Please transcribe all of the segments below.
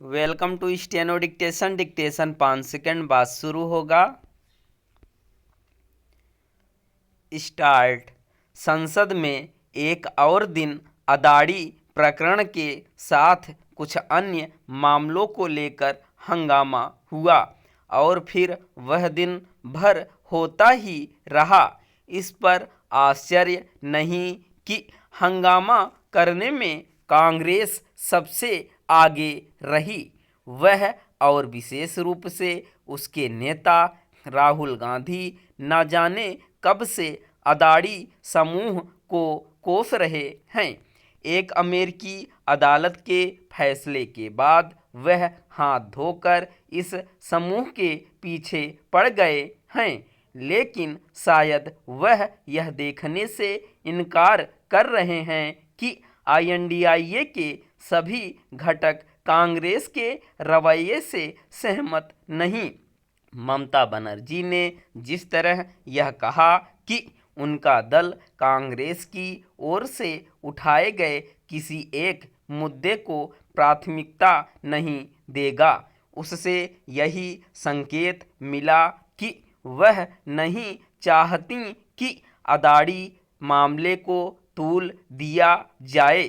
Welcome to steno dictation. Dictation 5 second बाद शुरू होगा। स्टार्ट। संसद में एक और दिन अदाड़ी प्रकरण के साथ कुछ अन्य मामलों को लेकर हंगामा हुआ और फिर वह दिन भर होता ही रहा। इस पर आश्चर्य नहीं कि हंगामा करने में कांग्रेस सबसे आगे रही। वह और विशेष रूप से उसके नेता राहुल गांधी न जाने कब से अदाड़ी समूह को कोस रहे हैं। एक अमेरिकी अदालत के फैसले के बाद वह हाथ धोकर इस समूह के पीछे पड़ गए हैं, लेकिन शायद वह यह देखने से इनकार कर रहे हैं कि INDIA के सभी घटक कांग्रेस के रवैये से सहमत नहीं। ममता बनर्जी ने जिस तरह यह कहा कि उनका दल कांग्रेस की ओर से उठाए गए किसी एक मुद्दे को प्राथमिकता नहीं देगा, उससे यही संकेत मिला कि वह नहीं चाहती कि अदाड़ी मामले को तूल दिया जाए।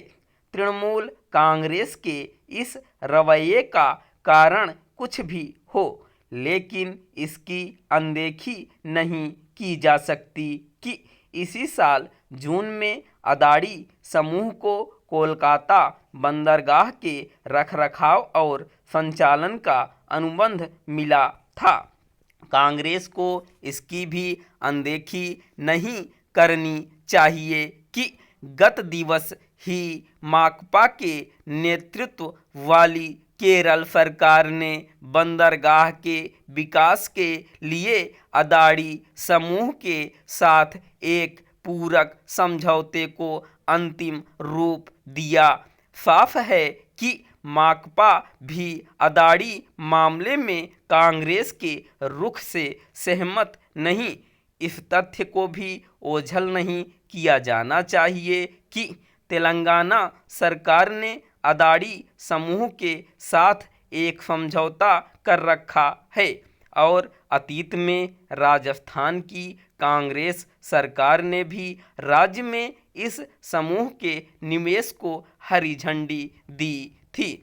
तृणमूल कांग्रेस के इस रवैये का कारण कुछ भी हो, लेकिन इसकी अनदेखी नहीं की जा सकती कि इसी साल जून में अदाड़ी समूह को कोलकाता बंदरगाह के रखरखाव और संचालन का अनुबंध मिला था। कांग्रेस को इसकी भी अनदेखी नहीं करनी चाहिए कि गत दिवस ही माकपा के नेतृत्व वाली केरल सरकार ने बंदरगाह के विकास के लिए अदाड़ी समूह के साथ एक पूरक समझौते को अंतिम रूप दिया। साफ है कि माकपा भी अदाड़ी मामले में कांग्रेस के रुख से सहमत नहीं। इस तथ्य को भी ओझल नहीं किया जाना चाहिए कि तेलंगाना सरकार ने अदाड़ी समूह के साथ एक समझौता कर रखा है और अतीत में राजस्थान की कांग्रेस सरकार ने भी राज्य में इस समूह के निवेश को हरी झंडी दी थी।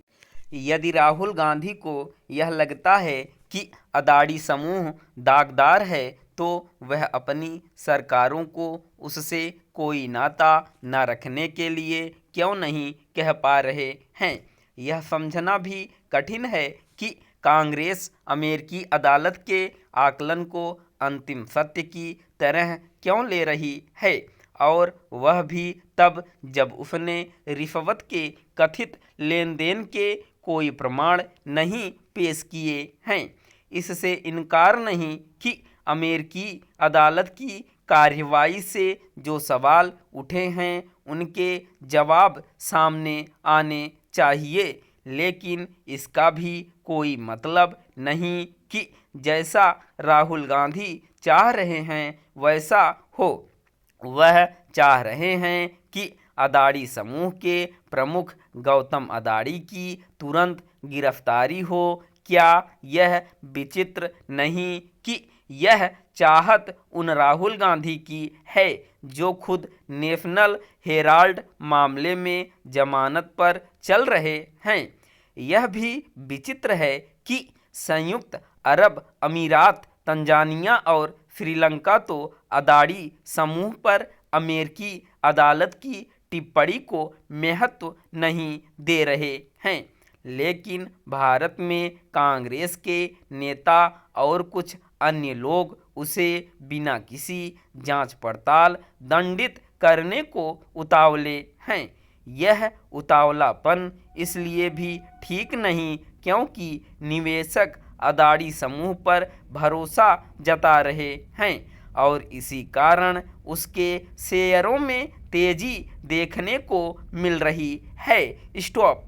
यदि राहुल गांधी को यह लगता है कि अदाड़ी समूह दागदार है, तो वह अपनी सरकारों को उससे कोई नाता न रखने के लिए क्यों नहीं कह पा रहे हैं। यह समझना भी कठिन है कि कांग्रेस अमेरिकी अदालत के आकलन को अंतिम सत्य की तरह क्यों ले रही है, और वह भी तब जब उसने रिश्वत के कथित लेन देन के कोई प्रमाण नहीं पेश किए हैं। इससे इनकार नहीं कि अमेरिकी अदालत की कार्रवाई से जो सवाल उठे हैं उनके जवाब सामने आने चाहिए, लेकिन इसका भी कोई मतलब नहीं कि जैसा राहुल गांधी चाह रहे हैं वैसा हो। वह चाह रहे हैं कि अदाड़ी समूह के प्रमुख गौतम अदाड़ी की तुरंत गिरफ्तारी हो। क्या यह विचित्र नहीं कि यह चाहत उन राहुल गांधी की है जो खुद नेशनल हेराल्ड मामले में जमानत पर चल रहे हैं। यह भी विचित्र है कि संयुक्त अरब अमीरात, तंजानिया और श्रीलंका तो अदाड़ी समूह पर अमेरिकी अदालत की टिप्पणी को महत्व नहीं दे रहे हैं, लेकिन भारत में कांग्रेस के नेता और कुछ अन्य लोग उसे बिना किसी जांच पड़ताल दंडित करने को उतावले हैं। यह उतावलापन इसलिए भी ठीक नहीं क्योंकि निवेशक अदाड़ी समूह पर भरोसा जता रहे हैं और इसी कारण उसके शेयरों में तेजी देखने को मिल रही है। स्टॉप।